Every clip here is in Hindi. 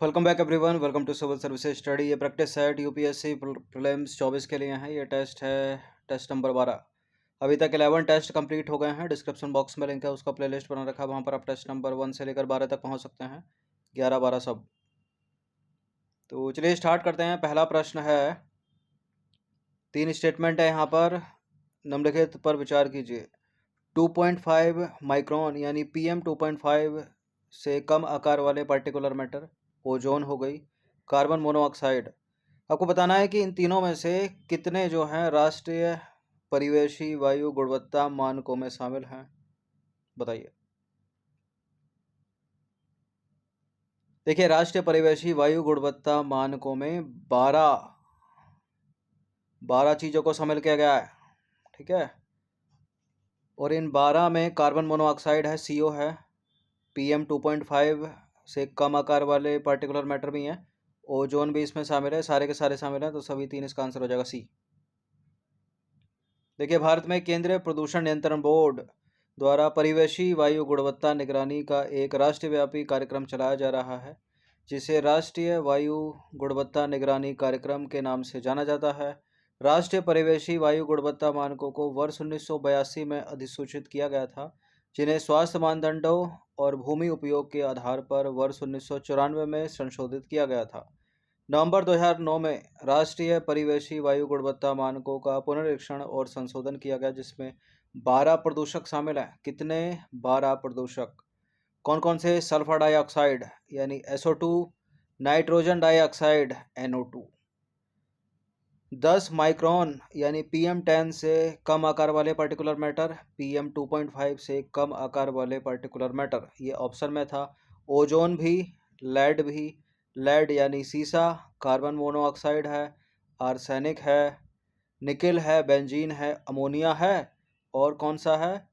Welcome back everyone. Welcome to civil services study. ये प्रैक्टिस सेट यूपीएससी प्रीलिम्स 24 के लिए है। ये टेस्ट है टेस्ट नंबर 12। अभी तक 11 टेस्ट कंप्लीट हो गए हैं। डिस्क्रिप्शन बॉक्स में लिंक है, उसका प्लेलिस्ट बना रखा है, वहाँ पर आप टेस्ट नंबर 1 से लेकर 12 तक पहुँच सकते हैं। 11 12 सब। तो चलिए स्टार्ट करते हैं। पहला प्रश्न है, 3 स्टेटमेंट है यहाँ पर, निम्नलिखित पर विचार कीजिए। 2.5 माइक्रोन यानी PM 2.5 से कम आकार वाले पार्टिकुलर मैटर, ओजोन हो गई, कार्बन मोनोऑक्साइड। आपको बताना है कि इन तीनों में से कितने जो हैं राष्ट्रीय परिवेशी वायु गुणवत्ता मानकों में शामिल हैं। बताइए। देखिए, राष्ट्रीय परिवेशी वायु गुणवत्ता मानकों में 12 चीज़ों को शामिल किया गया है। ठीक है। और इन 12 में कार्बन मोनोऑक्साइड है, CO है, PM 2.5 से कम आकार वाले पार्टिकुलर मैटर भी हैं, ओजोन भी इसमें शामिल है, सारे के सारे शामिल हैं। तो सभी 3 इसका आंसर हो जाएगा C। देखिए, भारत में केंद्रीय प्रदूषण नियंत्रण बोर्ड द्वारा परिवेशी वायु गुणवत्ता निगरानी का एक राष्ट्रव्यापी कार्यक्रम चलाया जा रहा है, जिसे राष्ट्रीय वायु गुणवत्ता निगरानी कार्यक्रम के नाम से जाना जाता है। राष्ट्रीय परिवेशी वायु गुणवत्ता मानकों को वर्ष 1982 में अधिसूचित किया गया था, जिन्हें स्वास्थ्य मानदंडों और भूमि उपयोग के आधार पर वर्ष 1994 में संशोधित किया गया था। नवंबर 2009 में राष्ट्रीय परिवेशी वायु गुणवत्ता मानकों का पुनरीक्षण और संशोधन किया गया, जिसमें 12 प्रदूषक शामिल हैं। कितने? 12 प्रदूषक। कौन कौन से? सल्फर डाइऑक्साइड यानी SO2, nitrogen dioxide NO2। 10 micron यानी PM10 से कम आकार वाले पार्टिकुलर मैटर, PM 2.5 से कम आकार वाले पार्टिकुलर मैटर, ये ऑप्शन में था। ओजोन भी, लेड भी, लेड यानी सीसा, कार्बन मोनोऑक्साइड है, आर्सेनिक है, निकिल है, बेंजीन है, अमोनिया है, और कौन सा है?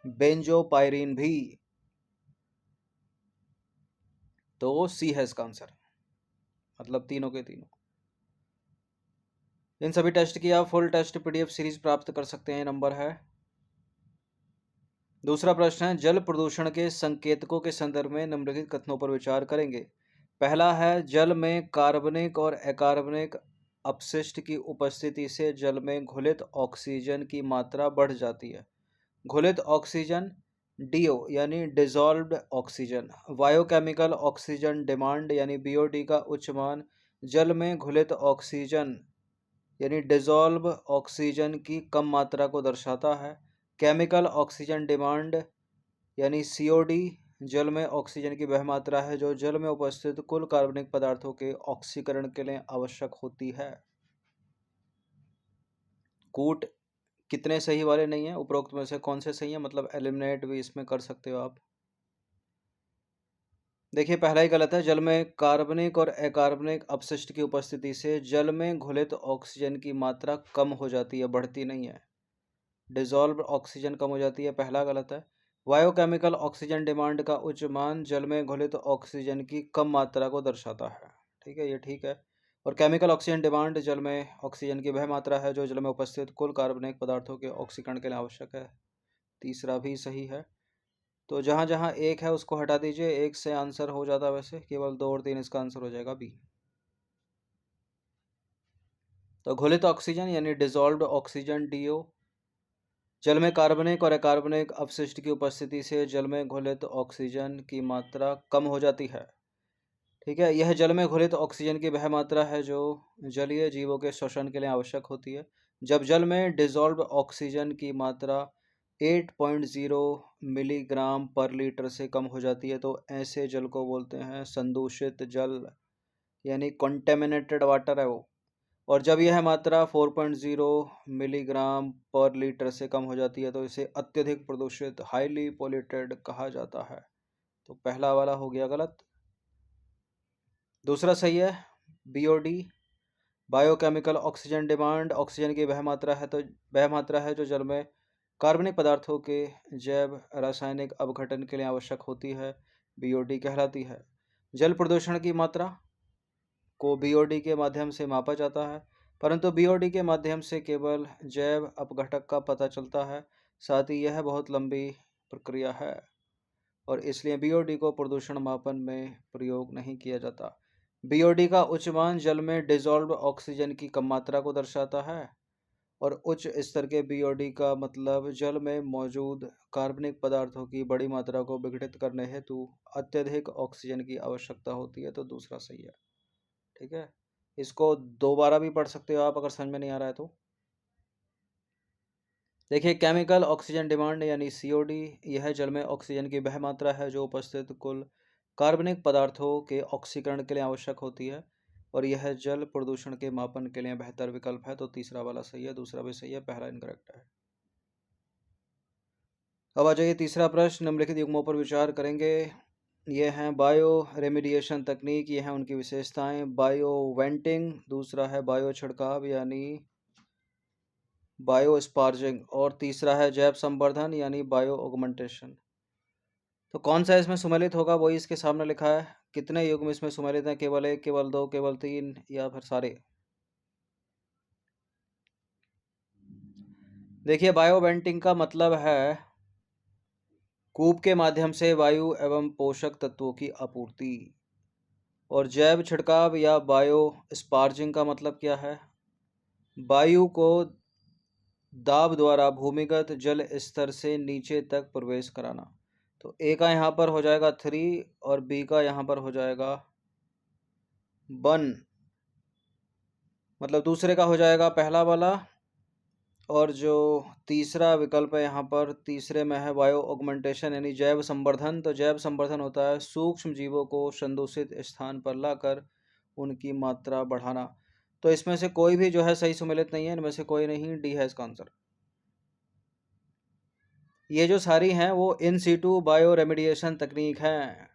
बेंजोपायरीन भी। तो सी है इसका आंसर, मतलब तीनों के तीनों। इन सभी टेस्ट की आप फुल टेस्ट PDF सीरीज प्राप्त कर सकते हैं। नंबर है। दूसरा प्रश्न है, जल प्रदूषण के संकेतकों के संदर्भ में निम्नलिखित कथनों पर विचार करेंगे। पहला है, जल में कार्बनिक और अकार्बनिक अपशिष्ट की उपस्थिति से जल में घुलित ऑक्सीजन की मात्रा बढ़ जाती है। घुलित ऑक्सीजन DO यानी dissolved oxygen. Biochemical oxygen demand यानी BOD का उच्च मान जल में घुलित ऑक्सीजन यानी डिजॉल्व ऑक्सीजन की कम मात्रा को दर्शाता है। केमिकल ऑक्सीजन डिमांड यानी COD जल में ऑक्सीजन की वह मात्रा है जो जल में उपस्थित कुल कार्बनिक पदार्थों के ऑक्सीकरण के लिए आवश्यक होती है। कूट कितने सही वाले नहीं है, उपरोक्त में से कौन से सही है, मतलब एलिमिनेट भी इसमें कर सकते हो आप। देखिए, पहला ही गलत है। जल में कार्बनिक और अकार्बनिक अपशिष्ट की उपस्थिति से जल में घुलित ऑक्सीजन की मात्रा कम हो जाती है, बढ़ती नहीं है। डिजॉल्व ऑक्सीजन कम हो जाती है, पहला गलत है। बायोकेमिकल ऑक्सीजन डिमांड का उच्च मान जल में घुलित ऑक्सीजन की कम मात्रा को दर्शाता है। ठीक है, ये ठीक है। और केमिकल ऑक्सीजन डिमांड जल में ऑक्सीजन की वह मात्रा है जो जल में उपस्थित कुल कार्बनिक पदार्थों के ऑक्सीकरण के लिए आवश्यक है। तीसरा भी सही है। तो जहाँ जहाँ एक है उसको हटा दीजिए, एक से आंसर हो जाता है, वैसे केवल 2 और 3 इसका आंसर हो जाएगा बी। तो घुलित ऑक्सीजन यानी डिजॉल्व्ड ऑक्सीजन DO जल में कार्बनिक और अकार्बनिक अपशिष्ट की उपस्थिति से जल में घुलित ऑक्सीजन की मात्रा कम हो जाती है। ठीक है, यह जल में घुलित ऑक्सीजन की वह मात्रा है जो जलीय जीवों के श्वसन के लिए आवश्यक होती है। जब जल में डिजॉल्व ऑक्सीजन की मात्रा 8.0 मिलीग्राम पर लीटर से कम हो जाती है तो ऐसे जल को बोलते हैं संदूषित जल, यानी कॉन्टेमिनेटेड वाटर है वो। और जब यह मात्रा 4.0 मिलीग्राम पर लीटर से कम हो जाती है तो इसे अत्यधिक प्रदूषित, हाईली पोल्यूटेड कहा जाता है। तो पहला वाला हो गया गलत। दूसरा सही है, BOD biochemical oxygen demand oxygen की वह मात्रा है, तो वह मात्रा है जो जल में कार्बनिक पदार्थों के जैव रासायनिक अपघटन के लिए आवश्यक होती है, BOD कहलाती है। जल प्रदूषण की मात्रा को BOD के माध्यम से मापा जाता है, परंतु BOD के माध्यम से केवल जैव अपघटक का पता चलता है, साथ ही यह बहुत लंबी प्रक्रिया है। और इसलिए बीओडी को प्रदूषण मापन में प्रयोग नहीं किया जाता। बीओडी का उच्च मान जल में डिसॉल्व ऑक्सीजन की कम मात्रा को दर्शाता है और उच्च स्तर के बीओडी का मतलब जल में मौजूद कार्बनिक पदार्थों की बड़ी मात्रा को विघटित करने हेतु अत्यधिक ऑक्सीजन की आवश्यकता होती है। तो दूसरा सही है। ठीक है, इसको दोबारा भी पढ़ सकते हो आप अगर समझ में नहीं आ रहा है तो। देखिए, केमिकल ऑक्सीजन डिमांड यानी सीओडी, यह जल में ऑक्सीजन की वह मात्रा है जो उपस्थित कुल कार्बनिक पदार्थों के ऑक्सीकरण के लिए आवश्यक होती है और यह जल प्रदूषण के मापन के लिए बेहतर विकल्प है। तो तीसरा वाला सही है, दूसरा भी सही है, पहला इनकरेक्ट है। अब आ जाइए तीसरा प्रश्न, निम्नलिखित युग्मों पर विचार करेंगे। ये हैं बायो रेमिडिएशन तकनीक, ये हैं उनकी विशेषताएं। बायो वेंटिंग, दूसरा है बायो छिड़काव यानी बायो स्पार्जिंग, और तीसरा है जैव संवर्धन यानी बायो ऑगमेंटेशन। तो कौन सा इसमें सुमेलित होगा वही इसके सामने लिखा है। कितने युग्म इसमें सुमेलित हैं? केवल एक, केवल दो, केवल तीन, या फिर सारे? देखिए, बायो वेंटिंग का मतलब है कूप के माध्यम से वायु एवं पोषक तत्वों की आपूर्ति। और जैव छिड़काव या बायो स्पार्जिंग का मतलब क्या है? वायु को दाब द्वारा भूमिगत जल स्तर से नीचे तक प्रवेश कराना। तो ए का यहाँ पर हो जाएगा 3 और बी का यहाँ पर हो जाएगा 1, मतलब दूसरे का हो जाएगा पहला वाला। और जो तीसरा विकल्प है यहाँ पर, तीसरे में है बायो ऑगमेंटेशन यानी जैव संवर्धन। तो जैव संवर्धन होता है सूक्ष्म जीवों को संदूषित स्थान पर लाकर उनकी मात्रा बढ़ाना। तो इसमें से कोई भी जो है सही सुमेलित नहीं है, इनमें से कोई नहीं, डी है इसका आंसर। ये जो सारी हैं वो इन सीटू बायो रेमिडिएशन तकनीक हैं।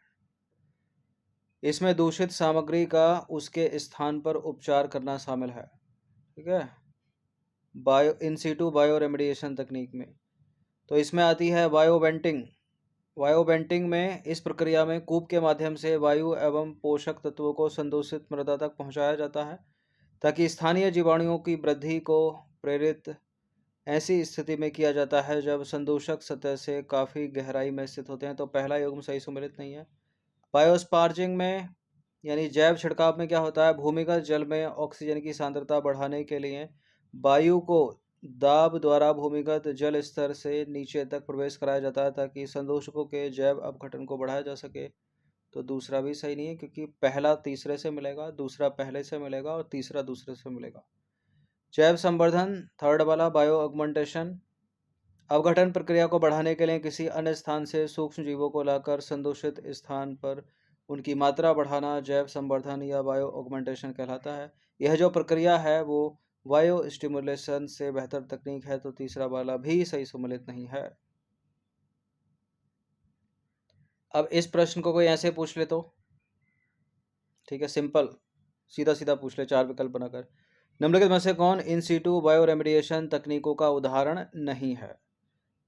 इसमें दूषित सामग्री का उसके स्थान पर उपचार करना शामिल है। ठीक है, bio in situ bioremediation तकनीक में। तो इसमें आती है बायो वेंटिंग। बायो वेंटिंग में इस प्रक्रिया में कूप के माध्यम से वायु एवं पोषक तत्वों को संदूषित मृदा तक पहुंचाया जाता है ताकि स्थानीय जीवाणुओं की वृद्धि को प्रेरित ऐसी स्थिति में किया जाता है जब संदूषक सतह से काफ़ी गहराई में स्थित होते हैं। तो पहला युग्म सही सुमेलित नहीं है। बायोस्पार्जिंग में यानी जैव छिड़काव में क्या होता है? भूमिगत जल में ऑक्सीजन की सांद्रता बढ़ाने के लिए वायु को दाब द्वारा भूमिगत जल स्तर से नीचे तक प्रवेश कराया जाता है ताकि संदूषकों के जैव अपघटन को बढ़ाया जा सके। तो दूसरा भी सही नहीं है क्योंकि पहला तीसरे से मिलेगा, दूसरा पहले से मिलेगा और तीसरा दूसरे से मिलेगा। जैव संवर्धन, थर्ड वाला बायो ऑगमेंटेशन, अपघटन प्रक्रिया को बढ़ाने के लिए किसी अन्य स्थान से सूक्ष्म जीवों को लाकर संदूषित स्थान पर उनकी मात्रा बढ़ाना जैव संवर्धन या बायो ऑगमेंटेशन कहलाता है। यह जो प्रक्रिया है वो बायो स्टिमुलेशन से बेहतर तकनीक है। तो तीसरा वाला भी सही सुमेलित नहीं है। अब इस प्रश्न को कोई ऐसे पूछ ले तो ठीक है, सिंपल सीधा सीधा पूछ ले, 4 विकल्प बनाकर। निम्नलिखित में से कौन इन सीटू बायो रेमिडिएशन तकनीकों का उदाहरण नहीं है?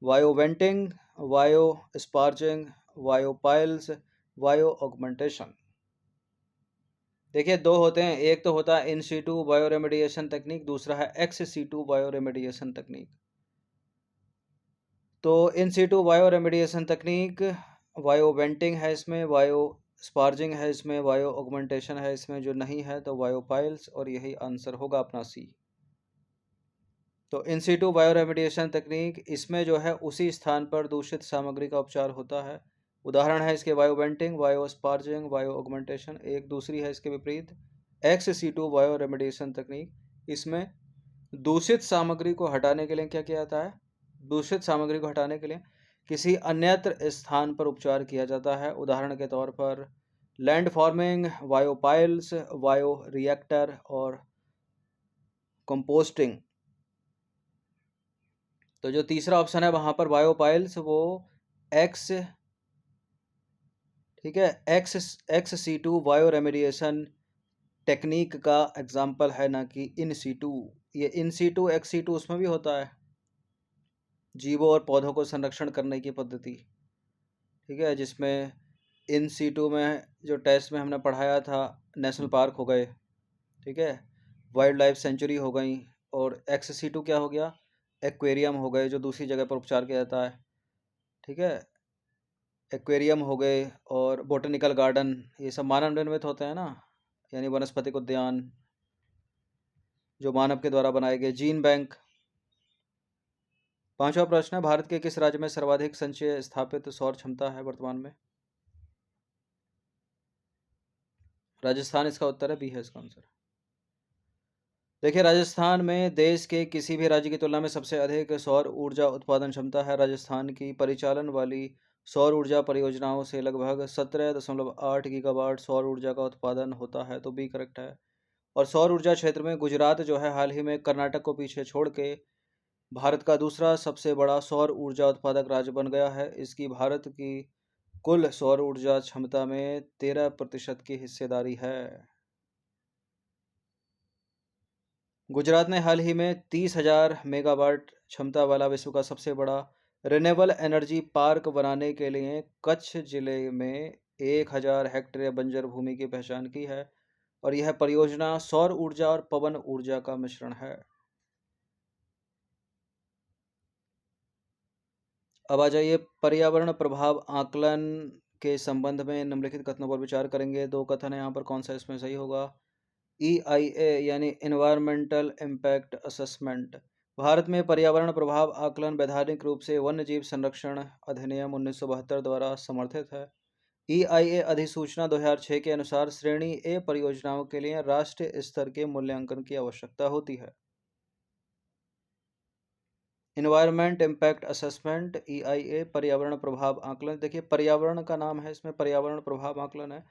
वायो वेंटिंग, वायो स्पार्जिंग, वायो पाइल्स, वायो ऑगमेंटेशन। देखिए, दो होते हैं, एक तो होता है इन सीटू बायो रेमिडिएशन तकनीक, दूसरा है एक्स सीटू बायो रेमिडिएशन तकनीक। तो इन सीटू बायो रेमिडिएशन तकनीक वायो वेंटिंग है इसमें, वायो स्पार्जिंग है इसमें, वायो ऑगमेंटेशन है इसमें, जो नहीं है तो वायो पाइल्स, और यही आंसर होगा अपना सी। तो इन सीटू बायो रेमिडिएशन तकनीक, इसमें जो है उसी स्थान पर दूषित सामग्री का उपचार होता है। उदाहरण है इसके बायो वेंटिंग, बायो स्पार्जिंग, बायो ऑगमेंटेशन। एक दूसरी है इसके विपरीत एक्स सीटू बायो रेमिडिएशन तकनीक। इसमें दूषित सामग्री को हटाने के लिए क्या किया जाता है? दूषित सामग्री को हटाने के लिए किसी अन्यत्र स्थान पर उपचार किया जाता है। उदाहरण के तौर पर लैंड फॉर्मिंग, वायो पाइल्स, वायो रिएक्टर और कंपोस्टिंग। तो जो तीसरा ऑप्शन है वहाँ पर बायो पाइल्स, वो एक्स, ठीक है, ex situ bioremediation technique का एग्जाम्पल है, ना कि इन सीटू। ये इन सीटू एक्स सीटू उसमें भी होता है, जीवों और पौधों को संरक्षण करने की पद्धति। ठीक है, जिसमें इन सीटू में जो टेस्ट में हमने पढ़ाया था, नेशनल पार्क हो गए, ठीक है, वाइल्ड लाइफ सेंचुरी हो गई, और एक्स सीटू क्या हो गया? एक्वेरियम हो गए, जो दूसरी जगह पर उपचार किया जाता है। ठीक है, एक्वेरियम हो गए और बोटेनिकल गार्डन, ये सब मानव निर्मित होते हैं ना, यानी वनस्पतिक उद्यान जो मानव के द्वारा बनाए गए। Gene bank. पांचवा प्रश्न है, भारत के किस राज्य में सर्वाधिक संचय स्थापित सौर क्षमता है वर्तमान में? राजस्थान इसका उत्तर है, बी है इसका आंसर। देखिए, राजस्थान में देश के किसी भी राज्य की तुलना में सबसे अधिक सौर ऊर्जा उत्पादन क्षमता है। राजस्थान की परिचालन वाली सौर ऊर्जा परियोजनाओं से लगभग 17.8 गीगावाट सौर ऊर्जा का उत्पादन होता है, तो बी करेक्ट है। और सौर ऊर्जा क्षेत्र में गुजरात जो है हाल ही में कर्नाटक को पीछे छोड़ के भारत का दूसरा सबसे बड़ा सौर ऊर्जा उत्पादक राज्य बन गया है। इसकी भारत की कुल सौर ऊर्जा क्षमता में 13% की हिस्सेदारी है। गुजरात ने हाल ही में 30,000 मेगावाट क्षमता वाला विश्व का सबसे बड़ा रिन्यूएबल एनर्जी पार्क बनाने के लिए कच्छ जिले में 1,000 हेक्टेयर बंजर भूमि की पहचान की है और यह परियोजना सौर ऊर्जा और पवन ऊर्जा का मिश्रण है। अब आ जाइए, पर्यावरण प्रभाव आकलन के संबंध में निम्नलिखित कथनों पर विचार करेंगे। दो कथन है यहाँ पर, कौन सा इसमें सही होगा? EIA यानी इन्वायरमेंटल इम्पैक्ट असेसमेंट भारत में पर्यावरण प्रभाव आकलन वैधानिक रूप से वन्य जीव संरक्षण अधिनियम 1972 द्वारा समर्थित है। EIA अधिसूचना 2006 के अनुसार श्रेणी ए परियोजनाओं के लिए राष्ट्रीय स्तर के मूल्यांकन की आवश्यकता होती है। इन्वायरमेंट इम्पैक्ट असेसमेंट EIA पर्यावरण प्रभाव आकलन। देखिए, पर्यावरण का नाम है, इसमें पर्यावरण प्रभाव आकलन है,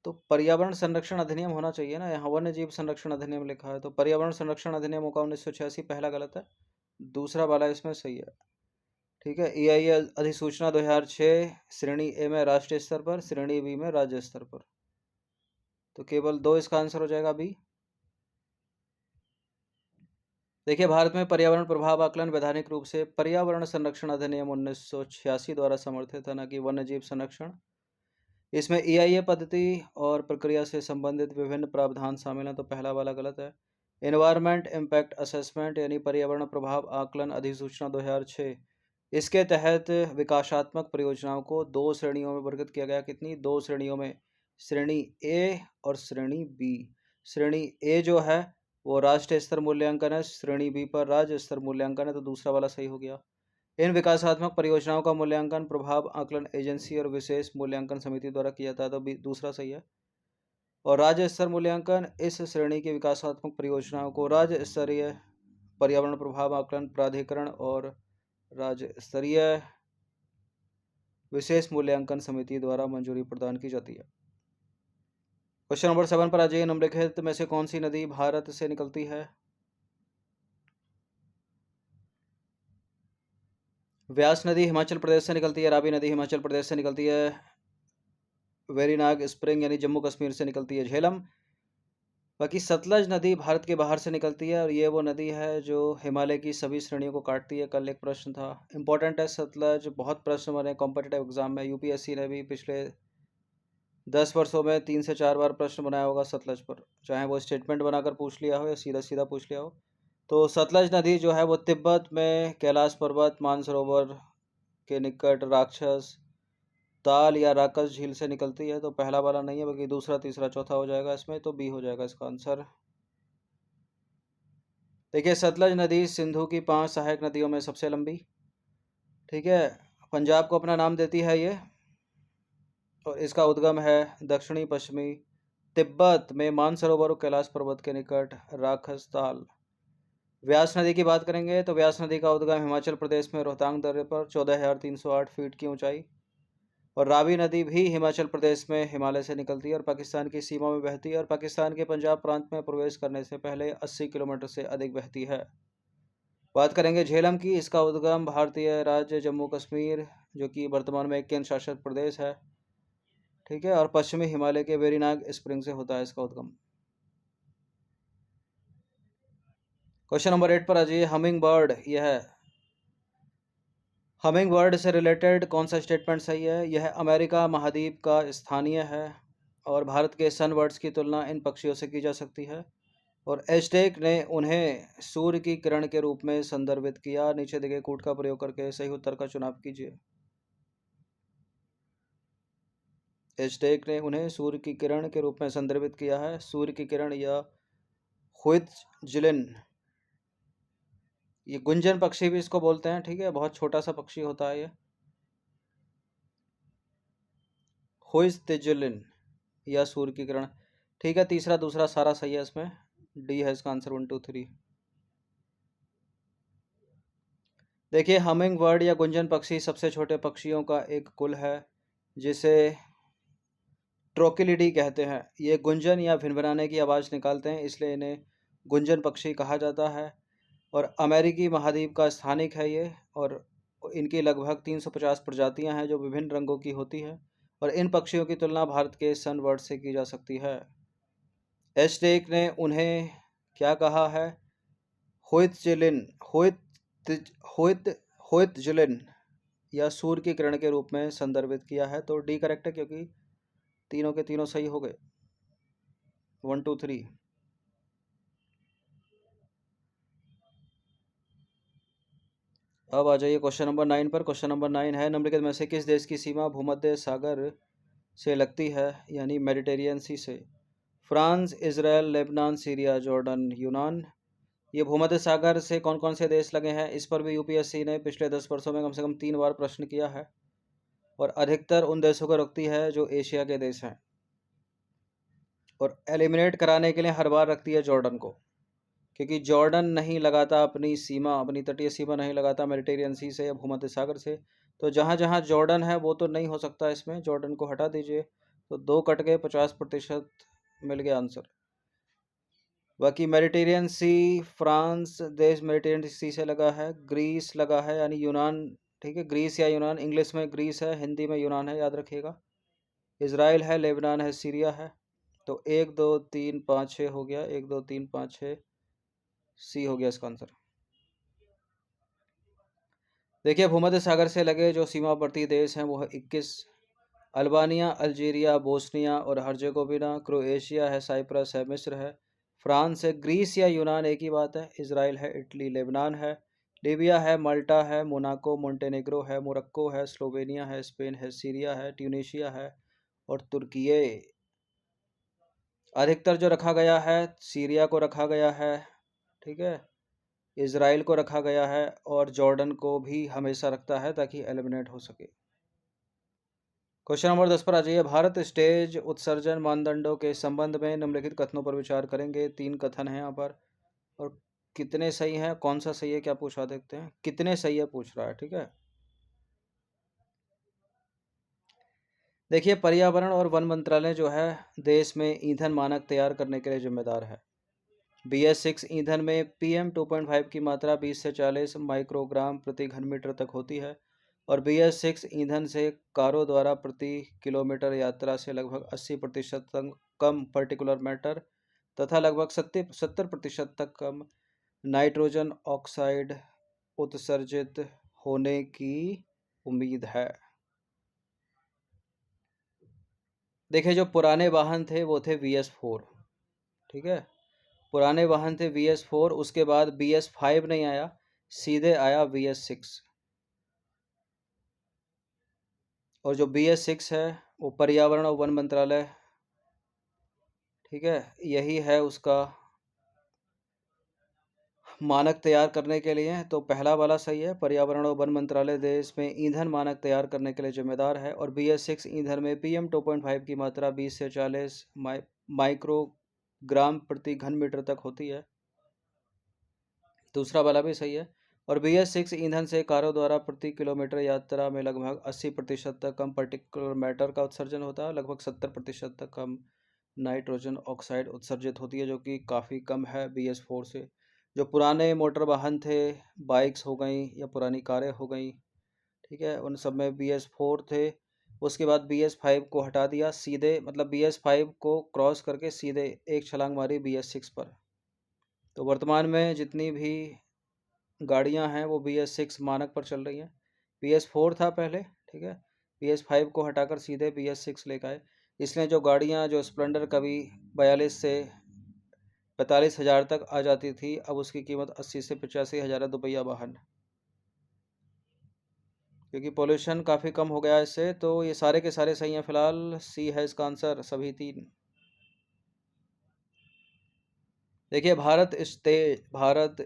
तो पर्यावरण संरक्षण अधिनियम होना चाहिए ना, यहाँ वन्य जीव संरक्षण अधिनियम लिखा है, तो पर्यावरण संरक्षण अधिनियम होगा 1986, पहला गलत है, दूसरा वाला इसमें सही है। ठीक है, EIA अधिसूचना 2006 श्रेणी ए में राष्ट्रीय स्तर पर, श्रेणी बी में राज्य स्तर पर, तो केवल दो इसका आंसर हो जाएगा बी। देखिए, भारत में पर्यावरण प्रभाव आकलन वैधानिक रूप से पर्यावरण संरक्षण अधिनियम 1986 द्वारा समर्थित है, न कि वन्य जीव संरक्षण। इसमें EIA पद्धति और प्रक्रिया से संबंधित विभिन्न प्रावधान शामिल हैं, तो पहला वाला गलत है। एनवायरमेंट इम्पैक्ट असेसमेंट यानी पर्यावरण प्रभाव आकलन अधिसूचना 2006, इसके तहत विकासात्मक परियोजनाओं को दो श्रेणियों में वर्गीकृत किया गया। कितनी? दो श्रेणियों में, श्रेणी ए और श्रेणी बी। श्रेणी ए जो है वो राष्ट्रीय स्तर मूल्यांकन है, श्रेणी बी पर राज्य स्तर मूल्यांकन है, तो दूसरा वाला सही हो गया। इन विकासात्मक परियोजनाओं का मूल्यांकन प्रभाव आकलन एजेंसी और विशेष मूल्यांकन समिति द्वारा किया जाता है, तो दूसरा सही है। और राज्य स्तर मूल्यांकन, इस श्रेणी की विकासात्मक परियोजनाओं को राज्य स्तरीय पर्यावरण प्रभाव आकलन प्राधिकरण और राज्य स्तरीय विशेष मूल्यांकन समिति द्वारा मंजूरी प्रदान की जाती है। क्वेश्चन नंबर 7 पर आ जाइए, निम्नलिखित में से कौन सी नदी भारत से निकलती है? व्यास नदी हिमाचल प्रदेश से निकलती है, रावी नदी हिमाचल प्रदेश से निकलती है, वेरीनाग स्प्रिंग यानी जम्मू कश्मीर से निकलती है, झेलम। बाकी सतलज नदी भारत के बाहर से निकलती है और ये वो नदी है जो हिमालय की सभी श्रेणियों को काटती है। कल एक प्रश्न था, इंपॉर्टेंट है सतलज, बहुत प्रश्न बने कॉम्पिटिटिव एग्जाम में। यूपीएससी ने भी पिछले 10 वर्षों में 3 से 4 बार प्रश्न बनाया होगा सतलज पर, चाहे वो स्टेटमेंट बनाकर पूछ लिया हो या सीधा सीधा पूछ लिया हो। तो सतलज नदी जो है वो तिब्बत में कैलाश पर्वत मानसरोवर के निकट राक्षस ताल या राकस झील से निकलती है, तो पहला वाला नहीं है बल्कि दूसरा तीसरा चौथा हो जाएगा इसमें, तो बी हो जाएगा इसका आंसर। देखिए, सतलज नदी सिंधु की 5 सहायक नदियों में सबसे लंबी, ठीक है, पंजाब को अपना नाम देती है ये, और इसका उद्गम है दक्षिणी पश्चिमी तिब्बत में मानसरोवर और कैलाश पर्वत के निकट राक्षस ताल। व्यास नदी की बात करेंगे तो व्यास नदी का उद्गम हिमाचल प्रदेश में रोहतांग दर्रे पर 14,308 फीट की ऊंचाई, और रावी नदी भी हिमाचल प्रदेश में हिमालय से निकलती है और पाकिस्तान की सीमा में बहती है और पाकिस्तान के पंजाब प्रांत में प्रवेश करने से पहले 80 किलोमीटर से अधिक बहती है। बात करेंगे झेलम की, इसका उद्गम भारतीय राज्य जम्मू कश्मीर जो कि वर्तमान में एक केंद्र शासित प्रदेश है, ठीक है, और पश्चिमी हिमालय के वेरीनाग स्प्रिंग से होता है इसका उद्गम। क्वेश्चन नंबर 8 पर आ जाइए, हमिंग बर्ड, यह है हमिंग बर्ड से रिलेटेड कौन सा स्टेटमेंट सही है? यह अमेरिका महाद्वीप का स्थानीय है और भारत के सन बर्ड्स की तुलना इन पक्षियों से की जा सकती है, और एस्टेक ने उन्हें सूर्य की किरण के रूप में संदर्भित किया। नीचे दिए कूट का प्रयोग करके सही उत्तर का चुनाव कीजिए। एस्टेक ने उन्हें सूर्य की किरण के रूप में संदर्भित किया है। सूर्य की किरण या हुइत्ज़िलिन, ये गुंजन पक्षी भी इसको बोलते हैं, ठीक है, बहुत छोटा सा पक्षी होता है ये, हुइत्ज़िलिन या सूर्य की किरण। ठीक है, तीसरा दूसरा सारा सही है, इसमें डी है इसका आंसर, 1 2 3। देखिए, हमिंग बर्ड या गुंजन पक्षी सबसे छोटे पक्षियों का एक कुल है जिसे ट्रोकिलिडी कहते हैं। ये गुंजन या भिनभिनाने की आवाज़ निकालते हैं, इसलिए इन्हें गुंजन पक्षी कहा जाता है। और अमेरिकी महाद्वीप का स्थानिक है ये, और इनकी लगभग 350 प्रजातियां हैं जो विभिन्न रंगों की होती है। और इन पक्षियों की तुलना भारत के सनबर्ड से की जा सकती है। एस्टेक ने उन्हें क्या कहा है? हुइत्ज़िलिन, हुइत्ज़िलिन या सूर्य की किरण के रूप में संदर्भित किया है। तो डी करेक्ट है, क्योंकि तीनों के तीनों सही हो गए, 1 2 3। अब आ जाइए क्वेश्चन नंबर 9 पर। क्वेश्चन नंबर 9 है, निम्नलिखित में से किस देश की सीमा भूमध्य सागर से लगती है, यानी मेडिटेरियन सी से? France, Israel, Lebanon, Syria, Jordan, यूनान। ये भूमध्य सागर से कौन कौन से देश लगे हैं, इस पर भी यूपीएससी ने पिछले 10 वर्षों में कम से कम 3 बार प्रश्न किया है। और अधिकतर उन देशों को रखती है जो एशिया के देश हैं, और एलिमिनेट कराने के लिए हर बार रखती है जॉर्डन को, क्योंकि जॉर्डन नहीं लगाता अपनी सीमा, अपनी तटीय सीमा नहीं लगाता मेडिटेरियन सी से या भूमध्य सागर से। तो जहाँ जहाँ जॉर्डन है वो तो नहीं हो सकता, इसमें जॉर्डन को हटा दीजिए, तो 2 कट गए, 50% मिल गया आंसर। बाकी मेडिटेरियन सी, फ्रांस देश मेडिटेरियन सी से लगा है, ग्रीस लगा है, यानी यूनान, ठीक है, ग्रीस या यूनान, इंग्लिश में ग्रीस है, हिंदी में यूनान है, याद रखिएगा। इजराइल है, लेबनान है, सीरिया है। तो 1 2 3 5 6 हो गया, 1 2 3 5 6, सी हो गया इसका आंसर। देखिए, भूमध्य सागर से लगे जो सीमावर्ती देश हैं वो है 21। अल्बानिया, अल्जीरिया, बोस्निया और हर्जेगोविना, क्रोएशिया है, साइप्रस है, मिस्र है, फ्रांस है, ग्रीस या यूनान एक ही बात है, इजराइल है, इटली, लेबनान है, लीबिया है, माल्टा है, मोनाको, मोंटेनेग्रो है, मोरक्को है, स्लोवेनिया है, स्पेन है, सीरिया है, ट्यूनीशिया है और तुर्किये। अधिकतर जो रखा गया है, सीरिया को रखा गया है, ठीक है, इजराइल को रखा गया है, और जॉर्डन को भी हमेशा रखता है ताकि एलिमिनेट हो सके। क्वेश्चन नंबर 10 पर आ जाइए। भारत स्टेज उत्सर्जन मानदंडों के संबंध में निम्नलिखित कथनों पर विचार करेंगे। 3 कथन हैं यहाँ पर, और कितने सही हैं, कौन सा सही है, क्या पूछा देखते हैं, कितने सही है पूछ रहा है, ठीक है। देखिए, पर्यावरण और वन मंत्रालय जो है देश में ईंधन मानक तैयार करने के लिए जिम्मेदार है। BS6 ईंधन में PM2.5 की मात्रा 20 से 40 माइक्रोग्राम प्रति घन मीटर तक होती है, और BS6 ईंधन से कारों द्वारा प्रति किलोमीटर यात्रा से लगभग 80% तक कम पर्टिकुलर मैटर तथा लगभग 70% तक कम नाइट्रोजन ऑक्साइड उत्सर्जित होने की उम्मीद है। देखिए, जो पुराने वाहन थे वो थे BS4, ठीक है, पुराने वाहन थे BS4, उसके बाद BS5 नहीं आया, सीधे आया BS6। और जो BS6 है वो पर्यावरण और वन मंत्रालय, ठीक है, यही है उसका मानक तैयार करने के लिए। तो पहला वाला सही है, पर्यावरण और वन मंत्रालय देश में ईंधन मानक तैयार करने के लिए जिम्मेदार है, और BS6 ईंधन में PM2.5 की मात्रा 20 से 40 माइक्रोग्राम प्रति घन मीटर तक होती है। दूसरा वाला भी सही है। और BS6 ईंधन से कारों द्वारा प्रति किलोमीटर यात्रा में लगभग 80% तक कम पर्टिकुलर मैटर का उत्सर्जन होता है, लगभग 70% तक कम नाइट्रोजन ऑक्साइड उत्सर्जित होती है, जो कि काफ़ी कम है BS4 से। जो पुराने मोटर वाहन थे, बाइक्स हो गई या पुरानी कारें हो गई, ठीक है, उन सब में BS4 थे। उसके बाद BS5 को हटा दिया, सीधे मतलब BS5 को क्रॉस करके सीधे एक छलांग मारी BS6 पर। तो वर्तमान में जितनी भी गाड़ियां हैं वो BS6 मानक पर चल रही हैं। BS4 था पहले, ठीक है, BS5 को हटाकर सीधे BS6 लेकर आए। इसलिए जो गाड़ियां, जो स्प्लेंडर कभी 42 से 45 हज़ार तक आ जाती थी, अब उसकी कीमत 80 से 85 हज़ार है, दोपहिया वाहन। क्योंकि पोल्यूशन काफ़ी कम हो गया है इससे, तो ये सारे के सारे सही हैं फिलहाल। सी है इसका आंसर, सभी तीन। देखिए, भारत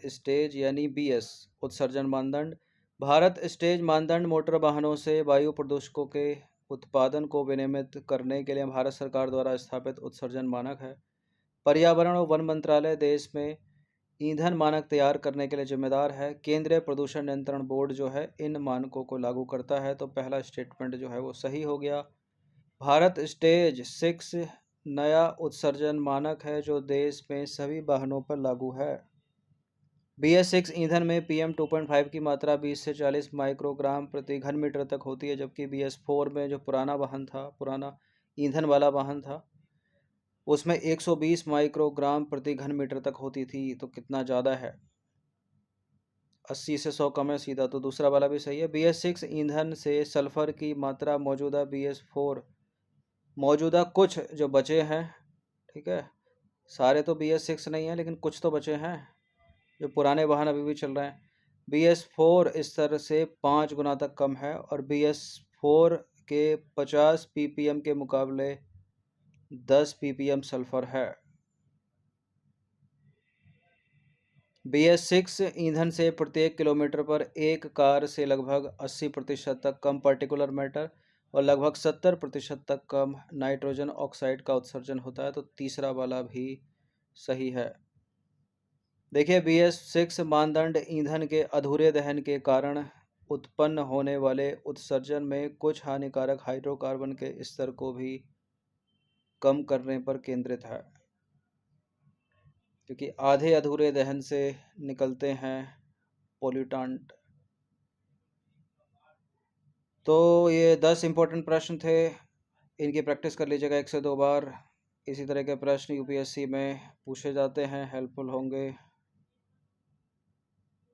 स्टेज यानी बीएस उत्सर्जन मानदंड। भारत स्टेज मानदंड मोटर वाहनों से वायु प्रदूषकों के उत्पादन को विनियमित करने के लिए भारत सरकार द्वारा स्थापित उत्सर्जन मानक है। पर्यावरण और वन मंत्रालय देश में ईंधन मानक तैयार करने के लिए जिम्मेदार है। केंद्रीय प्रदूषण नियंत्रण बोर्ड जो है इन मानकों को लागू करता है। तो पहला स्टेटमेंट जो है वो सही हो गया। भारत स्टेज 6 नया उत्सर्जन मानक है जो देश में सभी वाहनों पर लागू है। BS6 ईंधन में PM2.5 की मात्रा 20 से 40 माइक्रोग्राम प्रति घन मीटर तक होती है, जबकि BS4 में जो पुराना ईंधन वाला वाहन था, उसमें 120 माइक्रोग्राम प्रति घन मीटर तक होती थी। तो कितना ज़्यादा है? 80 से 100 कम है सीधा, तो दूसरा वाला भी सही है। BS6 ईंधन से सल्फर की मात्रा मौजूदा कुछ जो बचे हैं, ठीक है, सारे तो BS6 नहीं है लेकिन कुछ तो बचे हैं जो पुराने वाहन अभी भी चल रहे हैं। BS4 इस तरह से 5 गुना तक कम है और BS4 के 50 ppm के मुकाबले 10 ppm सल्फर है। BS6 ईंधन से प्रत्येक किलोमीटर पर एक कार से लगभग 80% तक कम पार्टिकुलर मैटर और लगभग 70% तक कम नाइट्रोजन ऑक्साइड का उत्सर्जन होता है। तो तीसरा वाला भी सही है। देखिए, BS6 मानदंड ईंधन के अधूरे दहन के कारण उत्पन्न होने वाले उत्सर्जन में कुछ हानिकारक हाइड्रोकार्बन के स्तर को भी कम करने पर केंद्रित है, क्योंकि आधे अधूरे दहन से निकलते हैं पोल्यूटेंट। तो ये 10 इम्पोर्टेंट प्रश्न थे, इनकी प्रैक्टिस कर लीजिएगा 1 से 2 बार। इसी तरह के प्रश्न UPSC में पूछे जाते हैं, हेल्पफुल होंगे।